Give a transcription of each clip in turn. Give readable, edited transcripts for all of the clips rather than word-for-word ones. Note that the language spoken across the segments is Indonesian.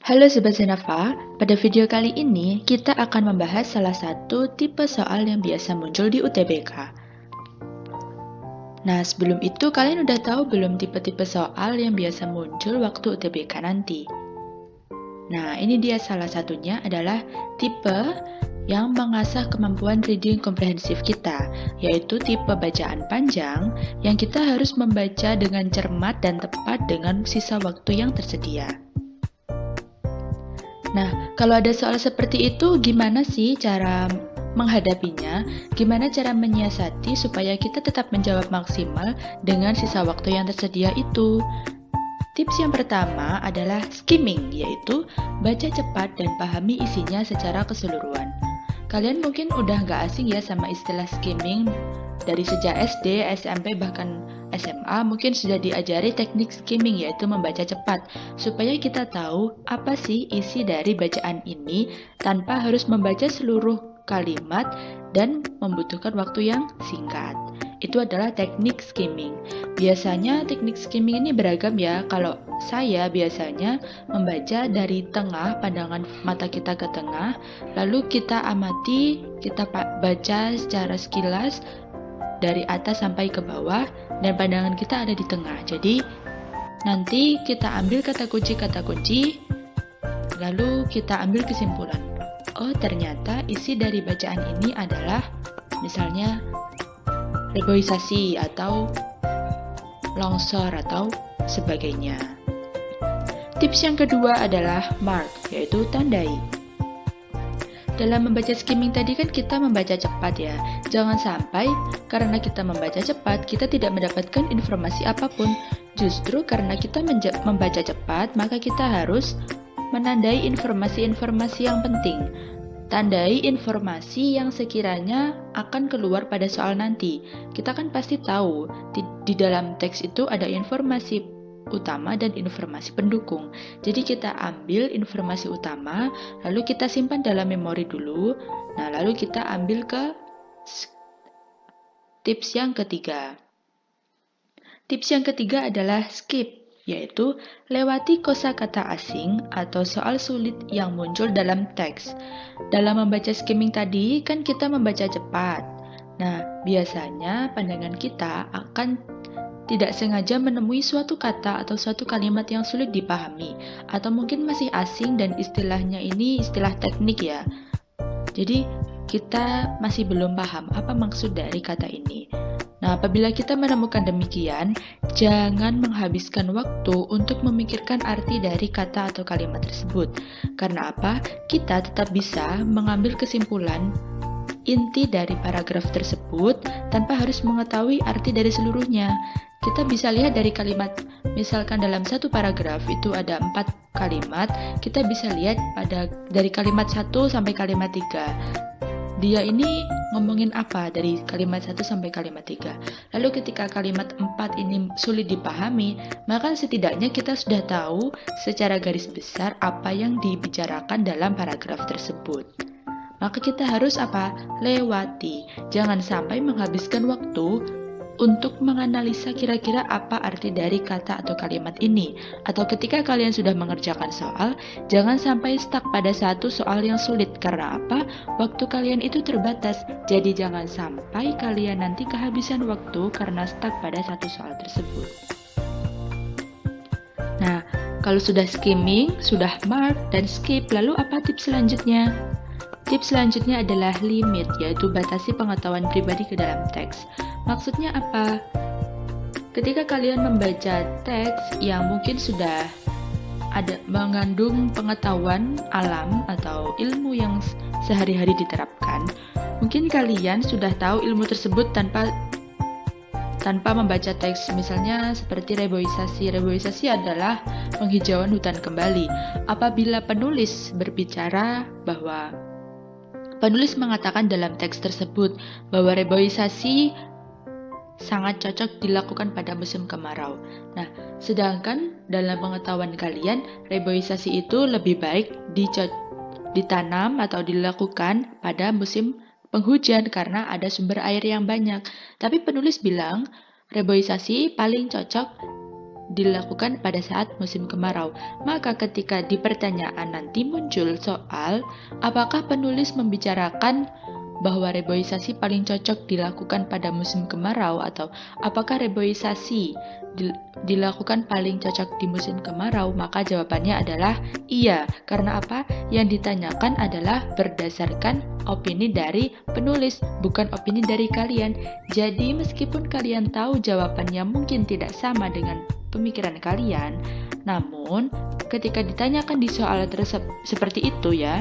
Halo Sobat Zenafa, pada video kali ini kita akan membahas salah satu tipe soal yang biasa muncul di UTBK. Nah, sebelum itu kalian udah tahu belum tipe-tipe soal yang biasa muncul waktu UTBK nanti? Nah, ini dia salah satunya adalah tipe yang mengasah kemampuan reading komprehensif kita, yaitu tipe bacaan panjang yang kita harus membaca dengan cermat dan tepat dengan sisa waktu yang tersedia. Nah, kalau ada soal seperti itu, gimana sih cara menghadapinya? Gimana cara menyiasati supaya kita tetap menjawab maksimal dengan sisa waktu yang tersedia itu? Tips yang pertama adalah skimming, yaitu baca cepat dan pahami isinya secara keseluruhan. Kalian mungkin udah nggak asing ya sama istilah skimming. Dari sejak SD, SMP, bahkan SMA mungkin sudah diajari teknik skimming, yaitu membaca cepat, supaya kita tahu apa sih isi dari bacaan ini tanpa harus membaca seluruh kalimat dan membutuhkan waktu yang singkat. Itu adalah teknik skimming. Biasanya teknik skimming ini beragam ya. Kalau saya biasanya membaca dari tengah, pandangan mata kita ke tengah, lalu kita amati, kita baca secara sekilas dari atas sampai ke bawah, dan pandangan kita ada di tengah. Jadi nanti kita ambil kata kunci, lalu kita ambil kesimpulan. Oh, ternyata isi dari bacaan ini adalah misalnya reboisasi atau longsor atau sebagainya. Tips yang kedua adalah mark, yaitu tandai. Dalam membaca skimming tadi kan kita membaca cepat ya. Jangan sampai karena kita membaca cepat, kita tidak mendapatkan informasi apapun. Justru karena kita membaca cepat, maka kita harus menandai informasi-informasi yang penting. Tandai informasi yang sekiranya akan keluar pada soal nanti. Kita kan pasti tahu di dalam teks itu ada informasi utama dan informasi pendukung. Jadi kita ambil informasi utama, lalu kita simpan dalam memori dulu. Nah, lalu kita ambil ke tips yang ketiga. Tips yang ketiga adalah skip, yaitu lewati kosakata asing atau soal sulit yang muncul dalam teks. Dalam membaca skimming tadi, kan kita membaca cepat. Nah, biasanya pandangan kita akan tidak sengaja menemui suatu kata atau suatu kalimat yang sulit dipahami, atau mungkin masih asing dan istilahnya ini istilah teknik ya. Jadi, kita masih belum paham apa maksud dari kata ini. Nah, apabila kita menemukan demikian, jangan menghabiskan waktu untuk memikirkan arti dari kata atau kalimat tersebut. Karena apa? Kita tetap bisa mengambil kesimpulan inti dari paragraf tersebut tanpa harus mengetahui arti dari seluruhnya. Kita bisa lihat dari kalimat, misalkan dalam satu paragraf itu ada 4 kalimat, kita bisa lihat dari kalimat 1 sampai kalimat 3. Dia ini ngomongin apa dari kalimat 1 sampai kalimat 3. Lalu ketika kalimat 4 ini sulit dipahami, maka setidaknya kita sudah tahu secara garis besar apa yang dibicarakan dalam paragraf tersebut. Maka kita harus apa? Lewati. Jangan sampai menghabiskan waktu untuk menganalisa kira-kira apa arti dari kata atau kalimat ini. Atau ketika kalian sudah mengerjakan soal, jangan sampai stuck pada satu soal yang sulit. Karena apa? Waktu kalian itu terbatas. Jadi jangan sampai kalian nanti kehabisan waktu karena stuck pada satu soal tersebut. Nah, kalau sudah skimming, sudah mark, dan skip, lalu apa tips selanjutnya? Tips selanjutnya adalah limit, yaitu batasi pengetahuan pribadi ke dalam teks. Maksudnya apa? Ketika kalian membaca teks yang mungkin sudah ada mengandung pengetahuan alam atau ilmu yang sehari-hari diterapkan, mungkin kalian sudah tahu ilmu tersebut tanpa membaca teks. Misalnya seperti reboisasi. Reboisasi adalah penghijauan hutan kembali. Apabila penulis berbicara bahwa penulis mengatakan dalam teks tersebut bahwa reboisasi sangat cocok dilakukan pada musim kemarau. Nah, sedangkan dalam pengetahuan kalian, reboisasi itu lebih baik ditanam atau dilakukan pada musim penghujan karena ada sumber air yang banyak. Tapi penulis bilang, reboisasi paling cocok dilakukan pada saat musim kemarau. Maka ketika di pertanyaan nanti muncul soal, apakah penulis membicarakan bahwa reboisasi paling cocok dilakukan pada musim kemarau atau apakah reboisasi dilakukan paling cocok di musim kemarau, maka jawabannya adalah iya. Karena apa? Yang ditanyakan adalah berdasarkan opini dari penulis, bukan opini dari kalian. Jadi meskipun kalian tahu jawabannya mungkin tidak sama dengan pemikiran kalian, namun ketika ditanyakan di soal seperti itu ya,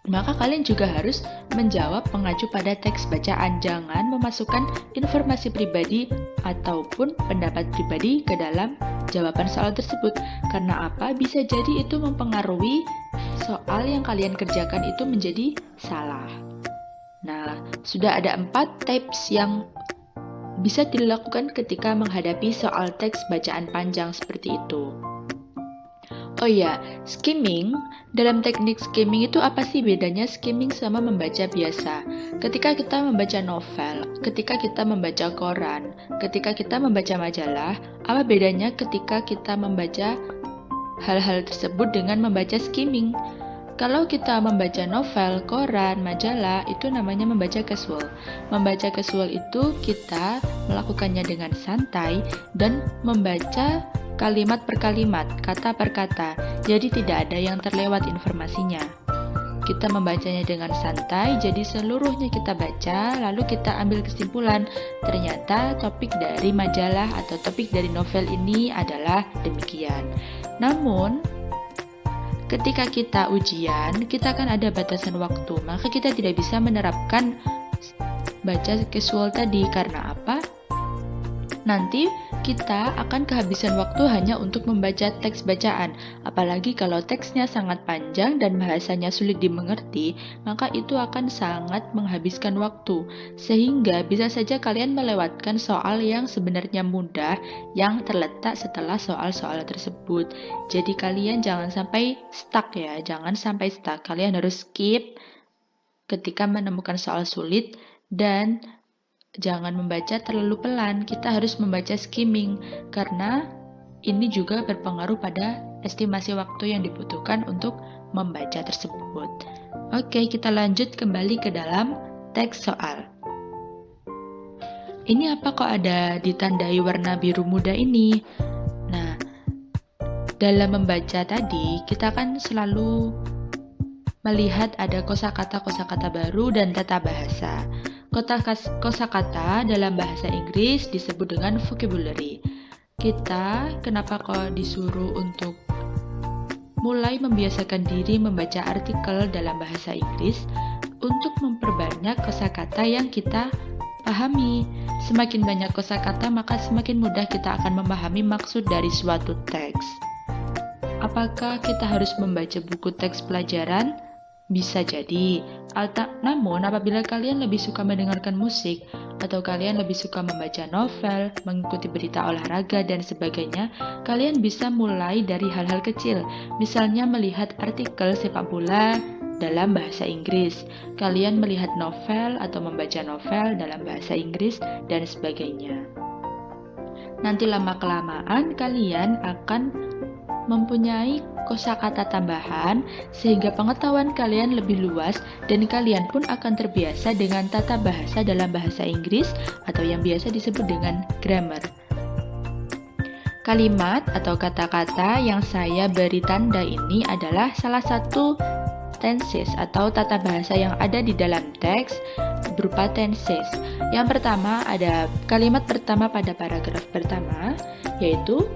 maka kalian juga harus menjawab mengacu pada teks bacaan. Jangan memasukkan informasi pribadi ataupun pendapat pribadi ke dalam jawaban soal tersebut. Karena apa? Bisa jadi itu mempengaruhi soal yang kalian kerjakan itu menjadi salah. Nah, sudah ada 4 tips yang bisa dilakukan ketika menghadapi soal teks bacaan panjang seperti itu. Oh iya, skimming. Dalam teknik skimming itu apa sih bedanya skimming sama membaca biasa? Ketika kita membaca novel, ketika kita membaca koran, ketika kita membaca majalah, apa bedanya ketika kita membaca hal-hal tersebut dengan membaca skimming? Kalau kita membaca novel, koran, majalah, itu namanya membaca casual. Membaca casual itu kita melakukannya dengan santai dan membaca kalimat per kalimat, kata per kata, jadi tidak ada yang terlewat informasinya. Kita membacanya dengan santai, jadi seluruhnya kita baca, lalu kita ambil kesimpulan. Ternyata topik dari majalah atau topik dari novel ini adalah demikian. Namun, ketika kita ujian, kita kan ada batasan waktu, maka kita tidak bisa menerapkan baca casual tadi. Karena apa? Nanti kita akan kehabisan waktu hanya untuk membaca teks bacaan. Apalagi kalau teksnya sangat panjang dan bahasanya sulit dimengerti, maka itu akan sangat menghabiskan waktu. Sehingga bisa saja kalian melewatkan soal yang sebenarnya mudah yang terletak setelah soal-soal tersebut. Jadi kalian jangan sampai stuck ya, jangan sampai stuck. Kalian harus skip ketika menemukan soal sulit dan jangan membaca terlalu pelan, kita harus membaca skimming karena ini juga berpengaruh pada estimasi waktu yang dibutuhkan untuk membaca tersebut. Oke, kita lanjut kembali ke dalam teks soal. Ini apa kok ada ditandai warna biru muda ini? Nah, dalam membaca tadi, kita kan selalu melihat ada kosakata-kosakata baru dan tata bahasa. Kosakata dalam bahasa Inggris disebut dengan vocabulary. Kita kenapa kok disuruh untuk mulai membiasakan diri membaca artikel dalam bahasa Inggris untuk memperbanyak kosakata yang kita pahami. Semakin banyak kosakata, maka semakin mudah kita akan memahami maksud dari suatu teks. Apakah kita harus membaca buku teks pelajaran? Bisa jadi. Namun, apabila kalian lebih suka mendengarkan musik, atau kalian lebih suka membaca novel, mengikuti berita olahraga, dan sebagainya, kalian bisa mulai dari hal-hal kecil. Misalnya melihat artikel sepak bola dalam bahasa Inggris. Kalian melihat novel atau membaca novel dalam bahasa Inggris, dan sebagainya. Nanti lama-kelamaan kalian akan mempunyai kosakata tambahan sehingga pengetahuan kalian lebih luas dan kalian pun akan terbiasa dengan tata bahasa dalam bahasa Inggris atau yang biasa disebut dengan grammar. Kalimat atau kata-kata yang saya beri tanda ini adalah salah satu tenses atau tata bahasa yang ada di dalam teks berupa tenses. Yang pertama ada kalimat pertama pada paragraf pertama, yaitu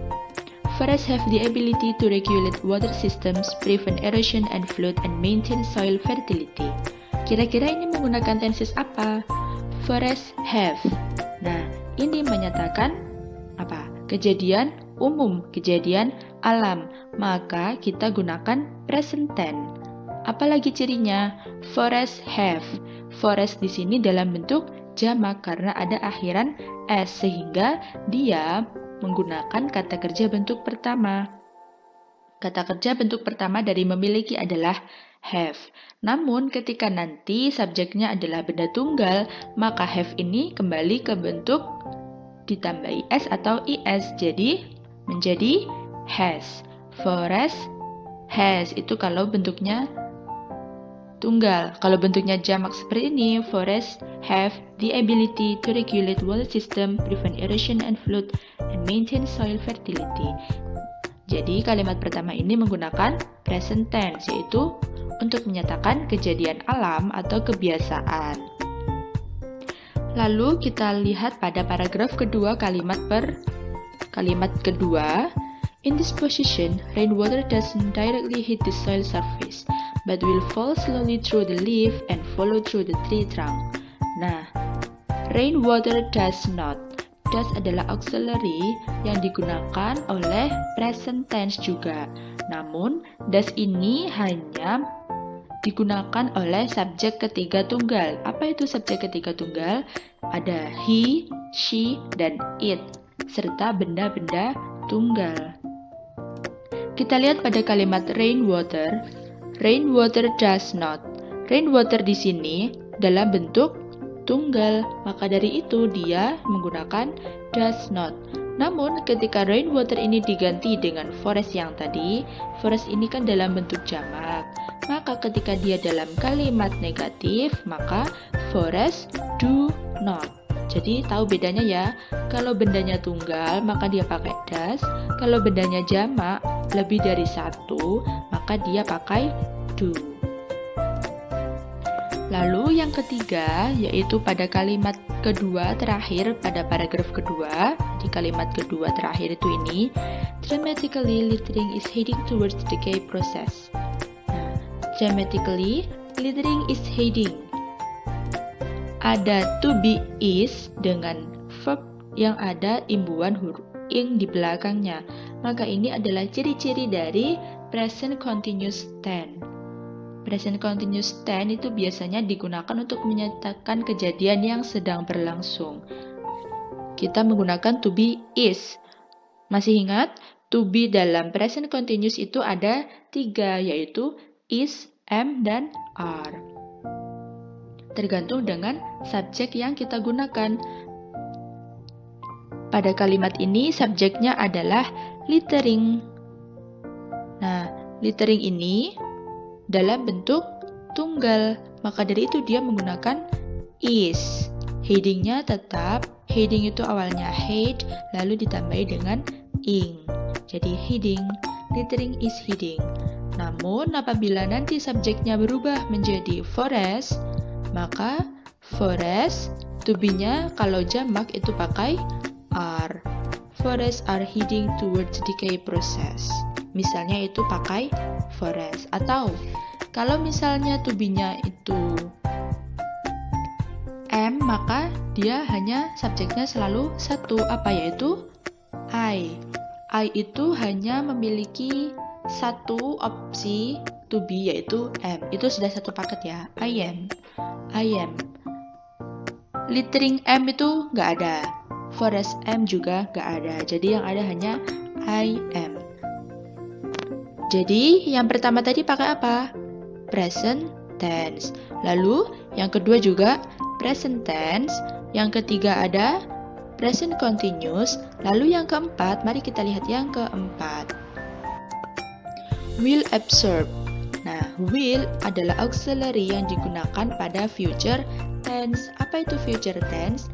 forests have the ability to regulate water systems, prevent erosion and flood, and maintain soil fertility. Kira-kira ini menggunakan tenses apa? Forests have. Nah, ini menyatakan apa? Kejadian umum, kejadian alam. Maka kita gunakan present tense. Apalagi cirinya? Forests have. Forest di sini dalam bentuk jamak karena ada akhiran s sehingga dia menggunakan kata kerja bentuk pertama. Kata kerja bentuk pertama dari memiliki adalah have. Namun ketika nanti subjeknya adalah benda tunggal, maka have ini kembali ke bentuk ditambahi s atau is. Jadi menjadi has. Forest has itu kalau bentuknya tunggal. Kalau bentuknya jamak seperti ini, forests have the ability to regulate water system, prevent erosion and flood, and maintain soil fertility. Jadi kalimat pertama ini menggunakan present tense, yaitu untuk menyatakan kejadian alam atau kebiasaan. Lalu kita lihat pada paragraf kedua kalimat kedua. In this position, rainwater doesn't directly hit the soil surface, but will fall slowly through the leaf and follow through the tree trunk. Nah, rainwater does not. Does adalah auxiliary yang digunakan oleh present tense juga. Namun, does ini hanya digunakan oleh subjek ketiga tunggal. Apa itu subjek ketiga tunggal? Ada he, she, dan it, serta benda-benda tunggal. Kita lihat pada kalimat rainwater. Rainwater does not. Rainwater di sini dalam bentuk tunggal, maka dari itu dia menggunakan does not. Namun ketika rainwater ini diganti dengan forest yang tadi, forest ini kan dalam bentuk jamak. Maka ketika dia dalam kalimat negatif, maka forest do not. Jadi tahu bedanya ya, kalau bendanya tunggal maka dia pakai does, kalau bendanya jamak lebih dari satu maka dia pakai do. Lalu yang ketiga yaitu pada kalimat kedua terakhir pada paragraf kedua, di kalimat kedua terakhir itu ini, dramatically littering is heading towards decay process. Nah, dramatically littering is heading. Ada to be is dengan verb yang ada imbuhan huruf ing di belakangnya. Maka ini adalah ciri-ciri dari present continuous tense. Present continuous tense itu biasanya digunakan untuk menyatakan kejadian yang sedang berlangsung. Kita menggunakan to be is. Masih ingat? To be dalam present continuous itu ada 3, yaitu is, am, dan are. Tergantung dengan subjek yang kita gunakan. Pada kalimat ini subjeknya adalah littering. Nah, littering ini dalam bentuk tunggal, maka dari itu dia menggunakan is. Headingnya tetap, heading itu awalnya head, lalu ditambahi dengan ing. Jadi heading, littering is heading. Namun apabila nanti subjeknya berubah menjadi forest, maka forest to be-nya kalau jamak itu pakai are. Forests are heading towards decay process. Misalnya itu pakai forest. Atau kalau misalnya to be-nya itu am, maka dia hanya subjeknya selalu satu, apa yaitu I. I itu hanya memiliki satu opsi to be yaitu am. Itu sudah satu paket ya. I am. Littering am itu nggak ada. Forest am juga nggak ada. Jadi yang ada hanya I am. Jadi yang pertama tadi pakai apa? Present tense. Lalu yang kedua juga present tense. Yang ketiga ada present continuous. Lalu yang keempat, mari kita lihat yang keempat. Will absorb. Nah, will adalah auxiliary yang digunakan pada future tense. Apa itu future tense?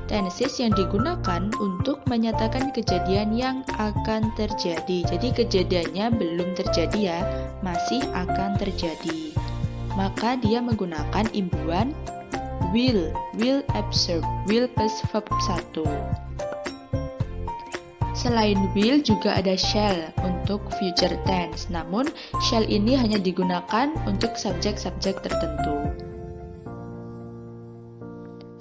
Tenses yang digunakan untuk menyatakan kejadian yang akan terjadi. Jadi kejadiannya belum terjadi ya, masih akan terjadi. Maka dia menggunakan imbuhan will absorb, will plus verb 1. Selain will juga ada shall untuk future tense. Namun shall ini hanya digunakan untuk subjek-subjek tertentu.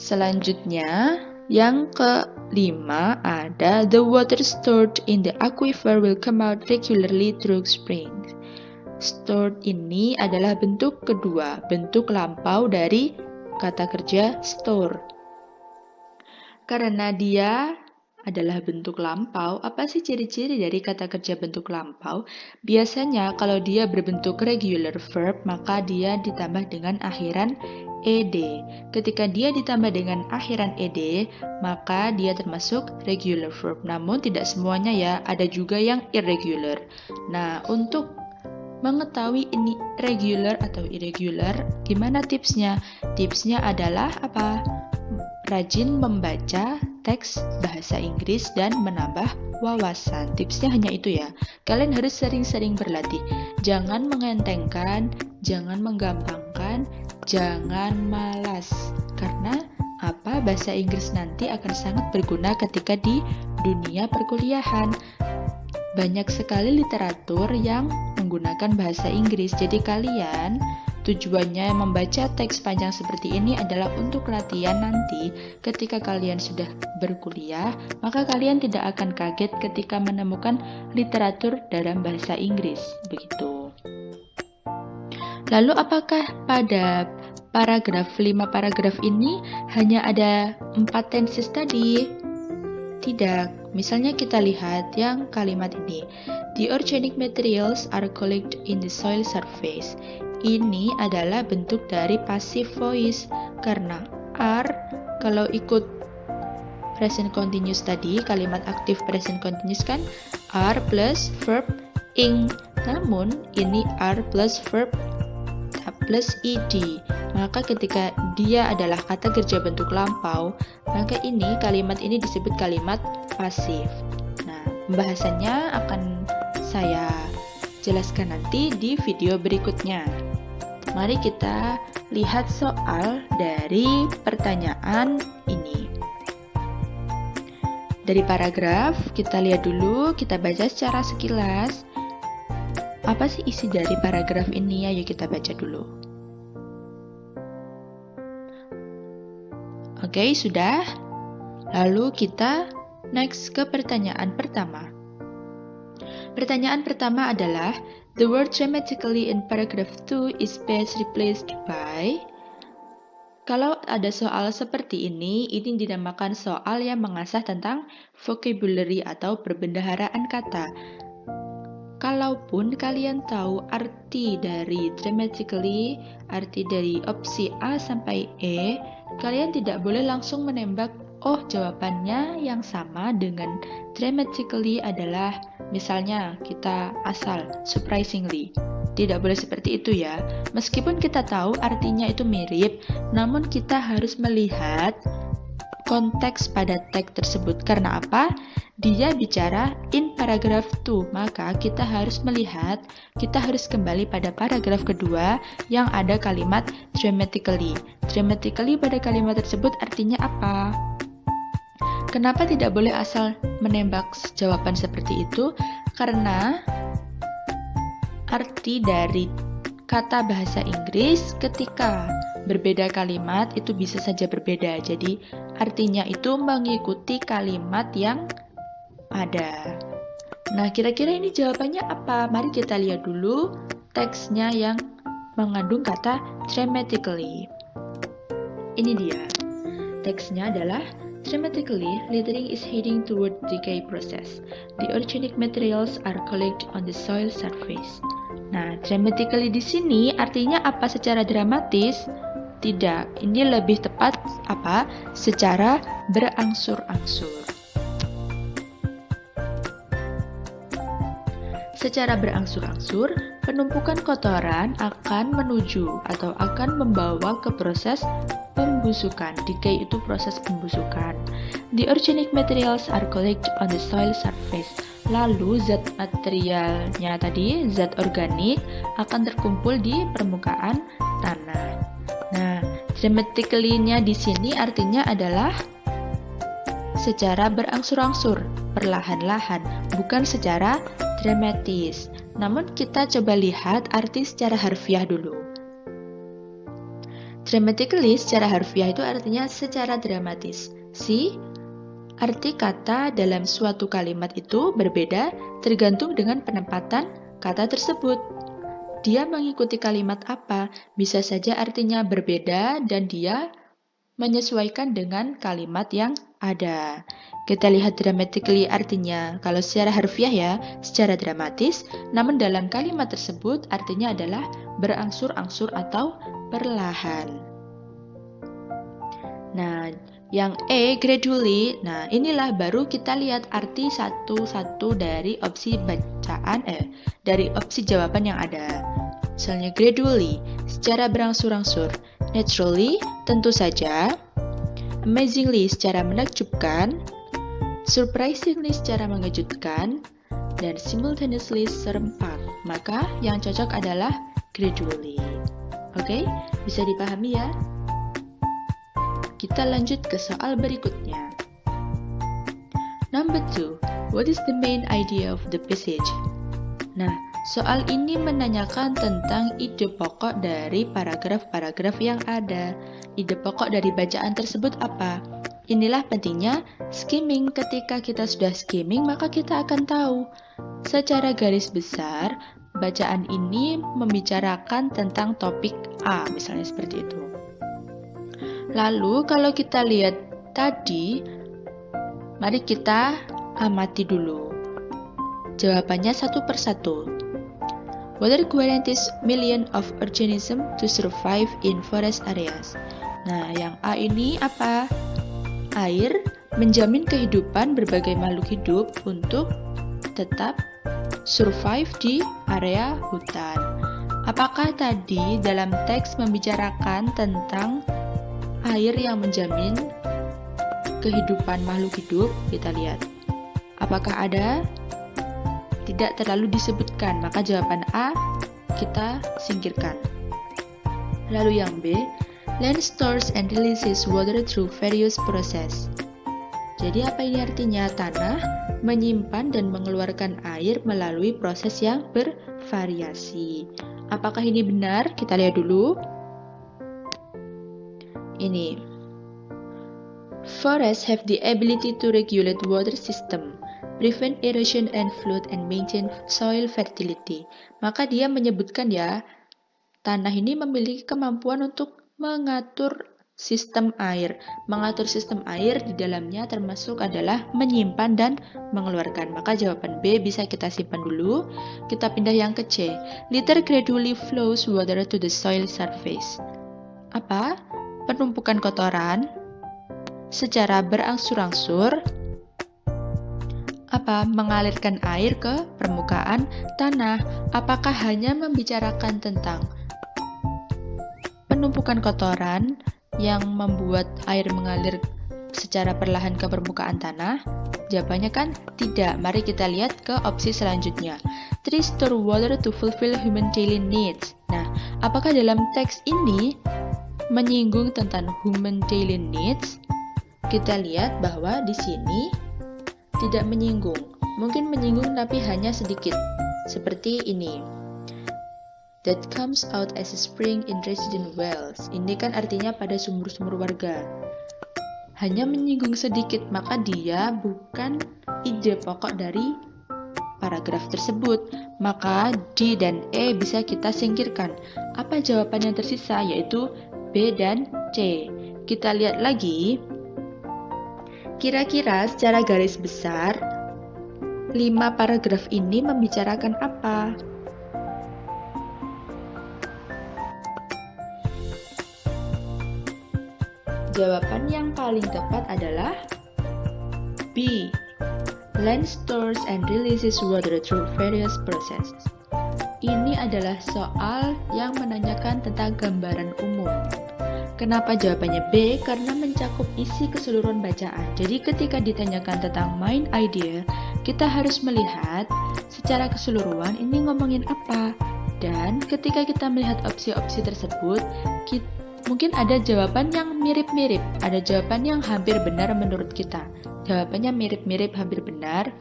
Selanjutnya yang kelima ada the water stored in the aquifer will come out regularly through springs. Stored ini adalah bentuk kedua, bentuk lampau dari kata kerja store. Karena dia adalah bentuk lampau, apa sih ciri-ciri dari kata kerja bentuk lampau? Biasanya kalau dia berbentuk regular verb, maka dia ditambah dengan akhiran ed. Ketika dia ditambah dengan akhiran ed, maka dia termasuk regular verb. Namun tidak semuanya ya, ada juga yang irregular. Nah, untuk mengetahui ini regular atau irregular, gimana tipsnya? Tipsnya adalah apa? Rajin membaca teks bahasa Inggris dan menambah wawasan. Tipsnya hanya itu ya. Kalian harus sering-sering berlatih. Jangan mengentengkan, jangan menggampangkan, jangan malas. Karena apa? Bahasa Inggris nanti akan sangat berguna ketika di dunia perkuliahan. Banyak sekali literatur yang menggunakan bahasa Inggris. Jadi kalian tujuannya membaca teks panjang seperti ini adalah untuk latihan nanti ketika kalian sudah berkuliah, maka kalian tidak akan kaget ketika menemukan literatur dalam bahasa Inggris. Begitu. Lalu apakah pada paragraf 5 paragraf ini hanya ada 4 tenses tadi? Tidak. Misalnya kita lihat yang kalimat ini. The organic materials are collected in the soil surface. Ini adalah bentuk dari passive voice karena are kalau ikut present continuous tadi, kalimat aktif present continuous kan are plus verb ing. Namun ini are plus verb plus ed. Maka ketika dia adalah kata kerja bentuk lampau, maka ini kalimat ini disebut kalimat pasif. Nah, pembahasannya akan saya jelaskan nanti di video berikutnya. Mari kita lihat soal dari pertanyaan ini. Dari paragraf, kita lihat dulu, kita baca secara sekilas. Apa sih isi dari paragraf ini? Ayo kita baca dulu. Oke, sudah. Lalu kita next ke pertanyaan pertama. Pertanyaan pertama adalah, the word dramatically in paragraph 2 is best replaced by. Kalau ada soal seperti ini dinamakan soal yang mengasah tentang vocabulary atau perbendaharaan kata. Kalaupun kalian tahu arti dari dramatically, arti dari opsi A sampai E, kalian tidak boleh langsung menembak, oh jawabannya yang sama dengan dramatically adalah, misalnya kita asal, surprisingly. Tidak boleh seperti itu ya. Meskipun kita tahu artinya itu mirip, namun kita harus melihat konteks pada teks tersebut. Karena apa? Dia bicara in paragraph 2, maka kita harus melihat, kita harus kembali pada paragraf kedua yang ada kalimat dramatically. Dramatically pada kalimat tersebut artinya apa? Kenapa tidak boleh asal menembak jawaban seperti itu? Karena arti dari kata bahasa Inggris ketika berbeda kalimat itu bisa saja berbeda. Jadi artinya itu mengikuti kalimat yang ada. Nah, kira-kira ini jawabannya apa? Mari kita lihat dulu teksnya yang mengandung kata dramatically. Ini dia. Teksnya adalah dramatically, littering is heading toward decay process. The organic materials are collected on the soil surface. Nah, dramatically di sini artinya apa secara dramatis? Tidak, ini lebih tepat apa? Secara berangsur-angsur. Secara berangsur-angsur, penumpukan kotoran akan menuju atau akan membawa ke proses pembusukan. Decay itu proses pembusukan. The organic materials are collected on the soil surface. Lalu zat materialnya tadi, zat organik akan terkumpul di permukaan tanah. Nah, dramatically-nya di sini artinya adalah secara berangsur-angsur, perlahan-lahan, bukan secara dramatis. Namun kita coba lihat arti secara harfiah dulu. Dramatically secara harfiah itu artinya secara dramatis. Arti kata dalam suatu kalimat itu berbeda tergantung dengan penempatan kata tersebut. Dia mengikuti kalimat apa? Bisa saja artinya berbeda dan dia menyesuaikan dengan kalimat yang ada. Kita lihat dramatically artinya, kalau secara harfiah ya, secara dramatis, namun dalam kalimat tersebut artinya adalah berangsur-angsur atau perlahan. Nah, yang E, gradually, nah inilah baru kita lihat arti satu-satu dari opsi dari opsi jawaban yang ada. Misalnya gradually, secara berangsur-angsur. Naturally, tentu saja. Amazingly, secara menakjubkan. Surprisingly, secara mengejutkan. Dan simultaneously, serempak. Maka yang cocok adalah gradually. Oke, bisa dipahami ya? Kita lanjut ke soal berikutnya. Number 2, what is the main idea of the passage? Nah, soal ini menanyakan tentang ide pokok dari paragraf-paragraf yang ada. Ide pokok dari bacaan tersebut apa? Inilah pentingnya skimming. Ketika kita sudah skimming, maka kita akan tahu secara garis besar bacaan ini membicarakan tentang topik A, misalnya seperti itu. Lalu kalau kita lihat tadi, mari kita amati dulu. Jawabannya satu persatu. Water guarantees millions of organisms to survive in forest areas. Nah, yang A ini apa? Air menjamin kehidupan berbagai makhluk hidup untuk tetap survive di area hutan. Apakah tadi dalam teks membicarakan tentang air yang menjamin kehidupan makhluk hidup? Kita lihat. Apakah ada? Tidak terlalu disebutkan, maka jawaban A kita singkirkan. Lalu yang B, land stores and releases water through various process. Jadi apa ini artinya? Tanah menyimpan dan mengeluarkan air melalui proses yang bervariasi. Apakah ini benar? Kita lihat dulu. Ini. Forests have the ability to regulate water system, prevent erosion and flood, and maintain soil fertility. Maka dia menyebutkan ya, tanah ini memiliki kemampuan untuk mengatur sistem air. Mengatur sistem air di dalamnya termasuk adalah menyimpan dan mengeluarkan. Maka jawaban B bisa kita simpan dulu. Kita pindah yang ke C. Litter gradually flows water to the soil surface. Apa? Penumpukan kotoran secara berangsur-angsur mengalirkan air ke permukaan tanah. Apakah hanya membicarakan tentang penumpukan kotoran yang membuat air mengalir secara perlahan ke permukaan tanah? Jawabannya kan tidak. Mari kita lihat ke opsi selanjutnya. Trees store water to fulfill human daily needs. Nah, apakah dalam teks ini menyinggung tentang human daily needs? Kita lihat bahwa di sini tidak menyinggung. Mungkin menyinggung tapi hanya sedikit. Seperti ini. That comes out as a spring in resident wells. Ini kan artinya pada sumur-sumur warga. Hanya menyinggung sedikit, maka dia bukan ide pokok dari paragraf tersebut. Maka D dan E bisa kita singkirkan. Apa jawaban yang tersisa? Yaitu B dan C. Kita lihat lagi. Kira-kira secara garis besar, 5 paragraf ini membicarakan apa? Jawaban yang paling tepat adalah B. Land stores and releases water through various processes. Ini adalah soal yang menanyakan tentang gambaran umum. Kenapa jawabannya B? Karena mencakup isi keseluruhan bacaan. Jadi ketika ditanyakan tentang main idea, kita harus melihat secara keseluruhan ini ngomongin apa. Dan ketika kita melihat opsi-opsi tersebut, mungkin ada jawaban yang mirip-mirip, ada jawaban yang hampir benar menurut kita. Jawabannya mirip-mirip, hampir benar.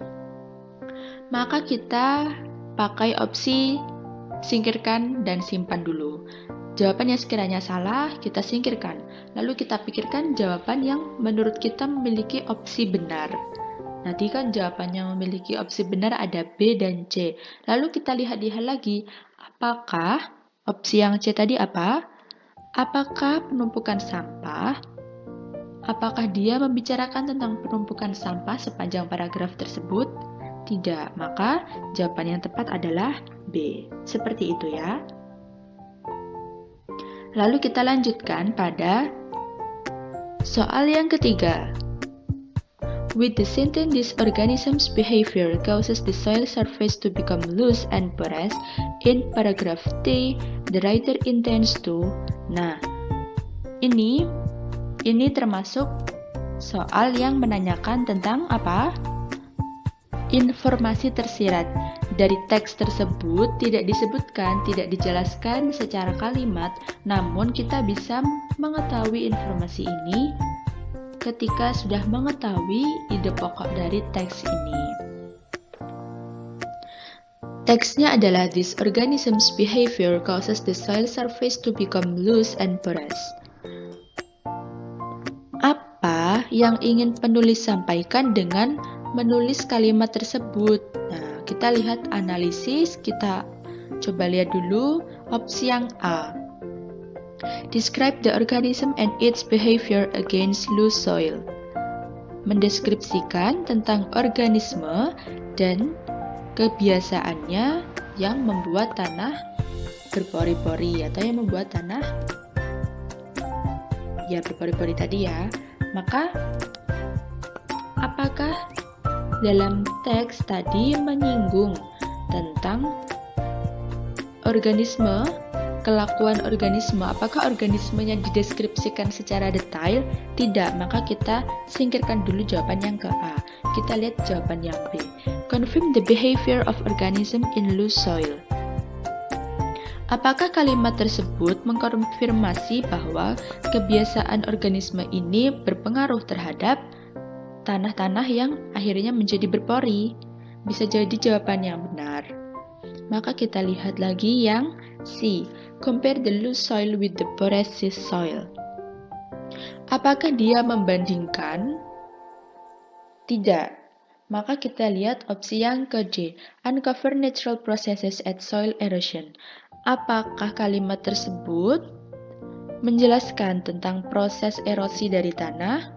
Maka kita pakai opsi singkirkan dan simpan dulu. Jawaban yang sekiranya salah, kita singkirkan. Lalu kita pikirkan jawaban yang menurut kita memiliki opsi benar. Nanti kan jawaban yang memiliki opsi benar ada B dan C. Lalu kita lihat-lihat lagi, apakah opsi yang C tadi apa? Apakah penumpukan sampah? Apakah dia membicarakan tentang penumpukan sampah sepanjang paragraf tersebut? Tidak, maka jawaban yang tepat adalah B. Seperti itu ya. Lalu kita lanjutkan pada Soal yang ketiga. With the sentence, this organism's behavior causes the soil surface to become loose and porous. In paragraph T, the writer intends to. Nah, ini termasuk soal yang menanyakan tentang apa? Informasi tersirat. Dari teks tersebut tidak disebutkan, tidak dijelaskan secara kalimat, namun kita bisa mengetahui informasi ini ketika sudah mengetahui ide pokok dari teks ini. Teksnya adalah this organism's behavior causes the soil surface to become loose and porous. Apa yang ingin penulis sampaikan dengan menulis kalimat tersebut? Nah, kita lihat analisis, kita coba lihat dulu opsi yang A. Describe the organism and its behavior against loose soil. Mendeskripsikan tentang organisme dan kebiasaannya yang membuat tanah berpori-pori atau yang membuat tanah berpori-pori tadi ya. Maka apakah dalam teks tadi menyinggung tentang organisme, kelakuan organisme? Apakah organismenya dideskripsikan secara detail? Tidak, maka kita singkirkan dulu jawaban yang ke A. Kita lihat jawaban yang B. Confirm the behavior of organism in loose soil. Apakah kalimat tersebut mengkonfirmasi bahwa kebiasaan organisme ini berpengaruh terhadap tanah-tanah yang akhirnya menjadi berpori? Bisa jadi jawaban yang benar. Maka kita lihat lagi yang C. Compare the loose soil with the porous soil. Apakah dia membandingkan? Tidak. Maka kita lihat opsi yang ke D. Uncover natural processes at soil erosion. Apakah kalimat tersebut menjelaskan tentang proses erosi dari tanah?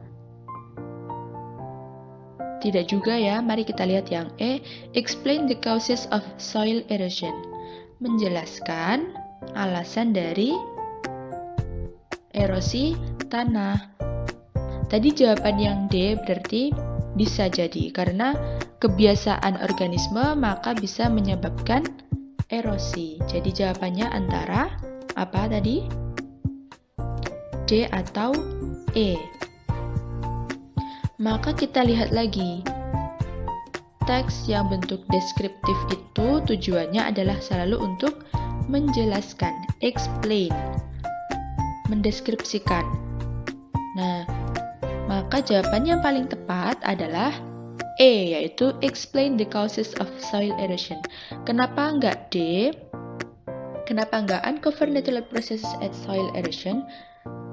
Tidak juga ya. Mari kita lihat yang E. Explain the causes of soil erosion. Menjelaskan alasan dari erosi tanah. Tadi jawaban yang D berarti bisa jadi karena kebiasaan organisme maka bisa menyebabkan erosi. Jadi jawabannya antara apa tadi? D atau E. Maka kita lihat lagi. Teks yang bentuk deskriptif itu tujuannya adalah selalu untuk menjelaskan, explain, mendeskripsikan. Nah, maka jawaban yang paling tepat adalah E, yaitu explain the causes of soil erosion. Kenapa enggak D? Kenapa enggak uncover natural processes at soil erosion?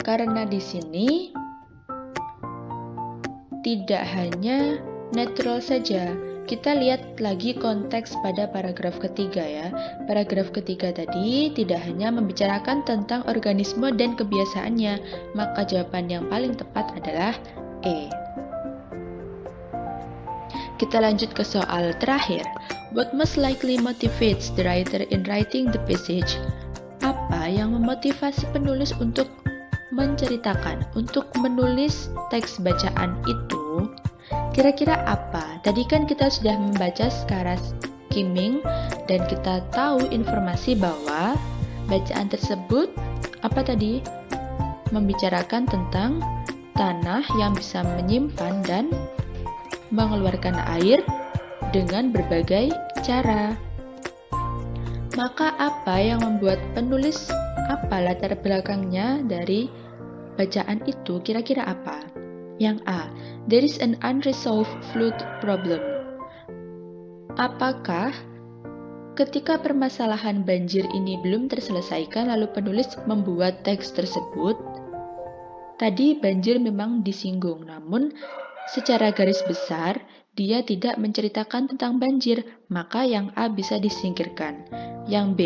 Karena di sini tidak hanya natural saja. Kita lihat lagi konteks pada paragraf ketiga ya. Paragraf ketiga tadi tidak hanya membicarakan tentang organisme dan kebiasaannya, maka jawaban yang paling tepat adalah E. Kita lanjut ke soal terakhir. What most likely motivates the writer in writing the passage? Apa yang memotivasi penulis untuk menceritakan, untuk menulis teks bacaan itu? Kira-kira apa? Tadi kan kita sudah membaca secara skimming dan kita tahu informasi bahwa bacaan tersebut apa tadi? Membicarakan tentang tanah yang bisa menyimpan dan mengeluarkan air dengan berbagai cara. Maka apa yang membuat penulis, apa latar belakangnya dari bacaan itu? Kira-kira apa? Yang A. There is an unresolved flood problem. Apakah ketika permasalahan banjir ini belum terselesaikan lalu penulis membuat teks tersebut? Tadi banjir memang disinggung, namun secara garis besar dia tidak menceritakan tentang banjir, maka yang A bisa disingkirkan. Yang B.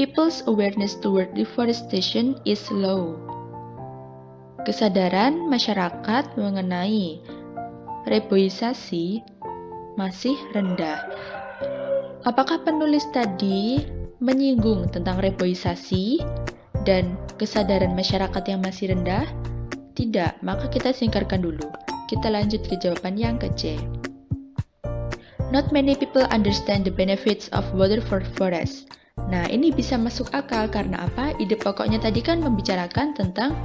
People's awareness toward deforestation is low. Kesadaran masyarakat mengenai reboisasi masih rendah. Apakah penulis tadi menyinggung tentang reboisasi? dan kesadaran masyarakat yang masih rendah? Tidak, maka kita singkirkan dulu. Kita lanjut ke jawaban yang ke C. Not many people understand the benefits of water for forests. Nah, ini bisa masuk akal karena apa? Ide pokoknya tadi kan membicarakan tentang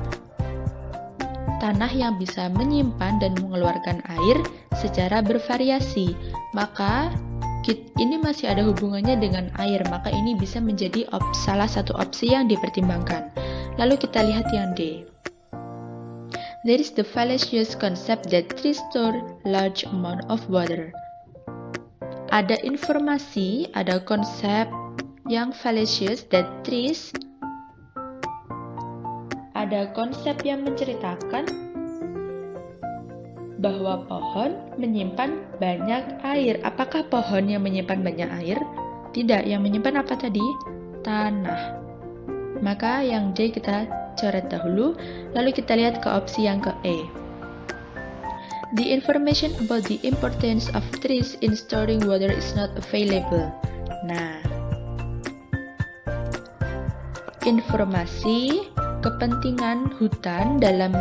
tanah yang bisa menyimpan dan mengeluarkan air secara bervariasi. Maka ini masih ada hubungannya dengan air, maka ini bisa menjadi salah satu opsi yang dipertimbangkan. Lalu kita lihat yang D. There is the fallacious concept that trees store large amount of water. Ada informasi, ada konsep yang fallacious that trees, ada konsep yang menceritakan bahwa pohon menyimpan banyak air. Apakah pohon yang menyimpan banyak air? Tidak, yang menyimpan apa tadi? Tanah. Maka yang D kita coret dahulu, lalu kita lihat ke opsi yang ke E. The information about the importance of trees in storing water is not available. Nah, informasi kepentingan hutan dalam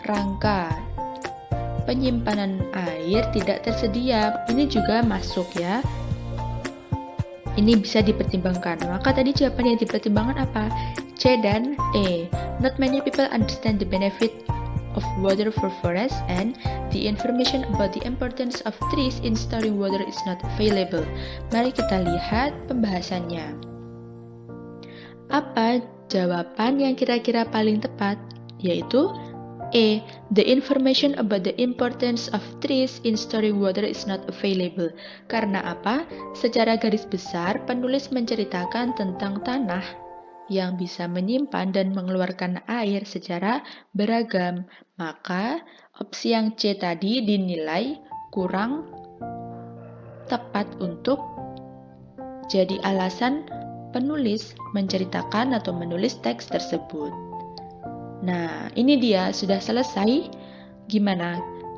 rangka penyimpanan air tidak tersedia. Ini juga masuk ya. Ini bisa dipertimbangkan. Maka tadi jawaban yang dipertimbangkan apa? C dan E. Not many people understand the benefit of water for forests and the information about the importance of trees in storing water is not available. Mari kita lihat pembahasannya. Apa jawaban yang kira-kira paling tepat? Yaitu E. The information about the importance of trees in storing water is not available. Karena apa? Secara garis besar, penulis menceritakan tentang tanah yang bisa menyimpan dan mengeluarkan air secara beragam. Maka, opsi yang C tadi dinilai kurang tepat untuk jadi alasan penulis menceritakan atau menulis teks tersebut. Nah, ini dia sudah selesai. Gimana?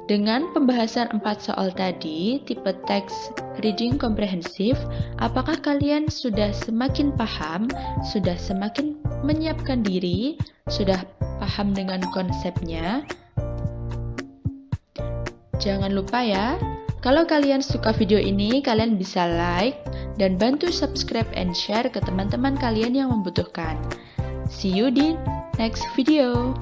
Dengan pembahasan 4 soal tadi, tipe teks reading komprehensif, apakah kalian sudah semakin paham, sudah semakin menyiapkan diri, sudah paham dengan konsepnya? Jangan lupa ya, kalau kalian suka video ini, kalian bisa like dan bantu subscribe and share ke teman-teman kalian yang membutuhkan. See you di next video.